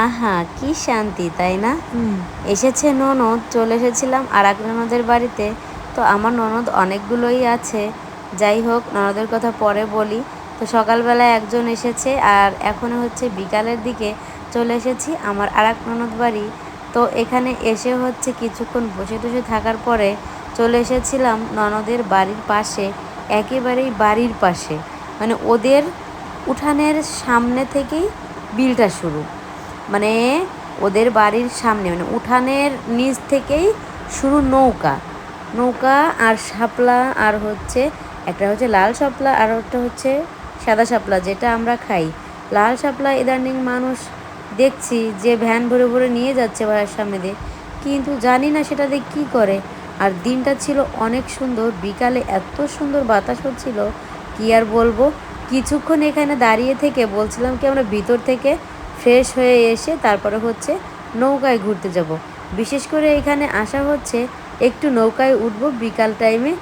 আহা কি শান্তি, তাই না? এসেছে ননদ, চলে এসেছিলাম আর এক ননদের বাড়িতে। তো আমার ননদ অনেকগুলোই আছে, যাই হোক ননদের কথা পরে বলি। তো সকালবেলায় একজন এসেছে আর এখনও হচ্ছে বিকালের দিকে চলে এসেছি আমার আর এক ননদ বাড়ি। তো এখানে এসে হচ্ছে কিছুক্ষণ বসে টসে থাকার পরে চলে এসেছিলাম ননদের বাড়ির পাশে, একেবারেই বাড়ির পাশে, মানে ওদের উঠানের সামনে থেকেই বিলটা শুরু, মানে ওদের বাড়ির সামনে, মানে উঠানের নিচ থেকেই শুরু নৌকা। নৌকা আর শাপলা, আর হচ্ছে একটা হচ্ছে লাল শাপলা আর একটা হচ্ছে সাদা শাপলা যেটা আমরা খাই। লাল শাপলা ইদানিং মানুষ দেখছি যে ভ্যান ভরে ভরে নিয়ে যাচ্ছে বাড়ির সামনে দিয়ে, কিন্তু জানি না সেটা দিয়ে কী করে। আর দিনটা ছিল অনেক সুন্দর, বিকালে এত সুন্দর বাতাস হচ্ছিল কি আর বলবো। কিছুক্ষণ এখানে দাঁড়িয়ে থেকে বলছিলাম কি আমরা ভিতর থেকে ফ্রেশ হয়ে এসে তারপরে হচ্ছে নৌকায় ঘুরতে যাব। বিশেষ করে এখানে আসা হচ্ছে একটু নৌকায় উঠবো, বিকাল টাইমে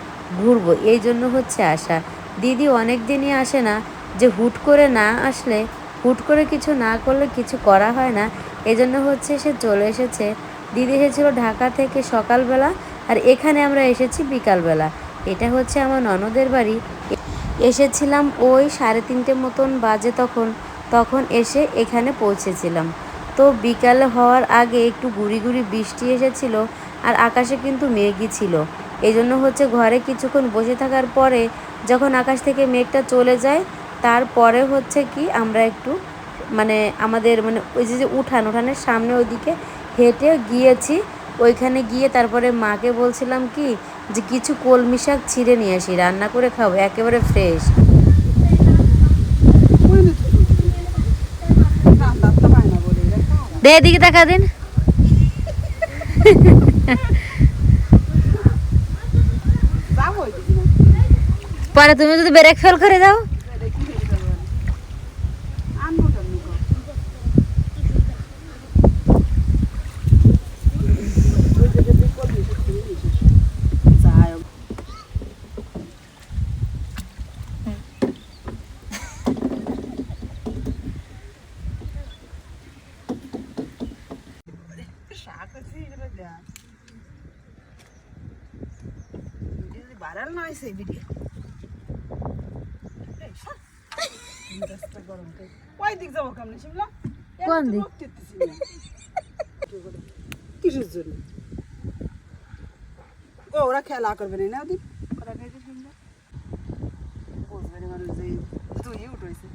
ঘুরবো, এই জন্য হচ্ছে আসা। দিদি অনেক দিনই আসে না, যে হুট করে না আসলে, হুট করে কিছু না করলে কিছু করা হয় না, এজন্য হচ্ছে সে চলে এসেছে। দিদি এসেছিল ঢাকা থেকে সকালবেলা, আর এখানে আমরা এসেছি বিকালবেলা। এটা হচ্ছে আমার ননদের বাড়ি। এসেছিলাম ওই 3:30 মতন বাজে, তখন এসে এখানে পৌঁছেছিলাম। তো বিকাল হওয়ার আগে একটু গুড়ি গুড়ি বৃষ্টি এসেছিল, আর আকাশে কিন্তু মেঘই ছিল। এই জন্য হচ্ছে ঘরে কিছুক্ষণ বসে থাকার পরে যখন আকাশ থেকে মেঘটা চলে যায়, তারপরে হচ্ছে কি আমরা একটু মানে আমাদের মানে ওই যে উঠানের সামনে ওইদিকে হেঁটে গিয়েছি। ওইখানে গিয়ে তারপরে মাকে বলছিলাম কি যে কিছু কলমি শাক ছিঁড়ে নিয়ে আসি, রান্না করে খাবো, একেবারে ফ্রেশ। দে এদিকে দেখা দিন। পরে তুমি যদি ব্রেক ফেল করে দাও। ভাইরাল না হয়েছে ভিডিও ওই দিক যাবো কেমন শিমলা, কোন দিক? কিসের জন্য ওরা খেলা করবে না ওদিন, ওরা খাইতে শিমলা বুঝবে না মানুষ যে তুই উঠেছে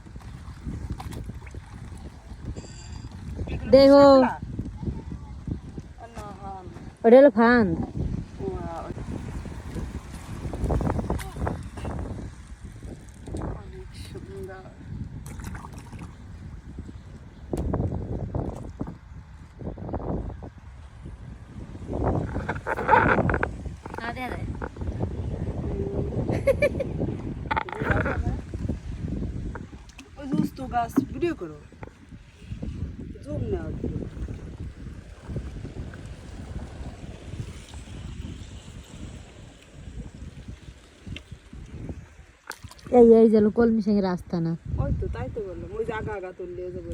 দেখো ওটা হলো ফান। গাছ ভিডিও করো, জুম না এই যে কলমি শাকের রাস্তা না, ওই তো তাই তো বললাম, ওই যে আগা আগা তুললে যাবো।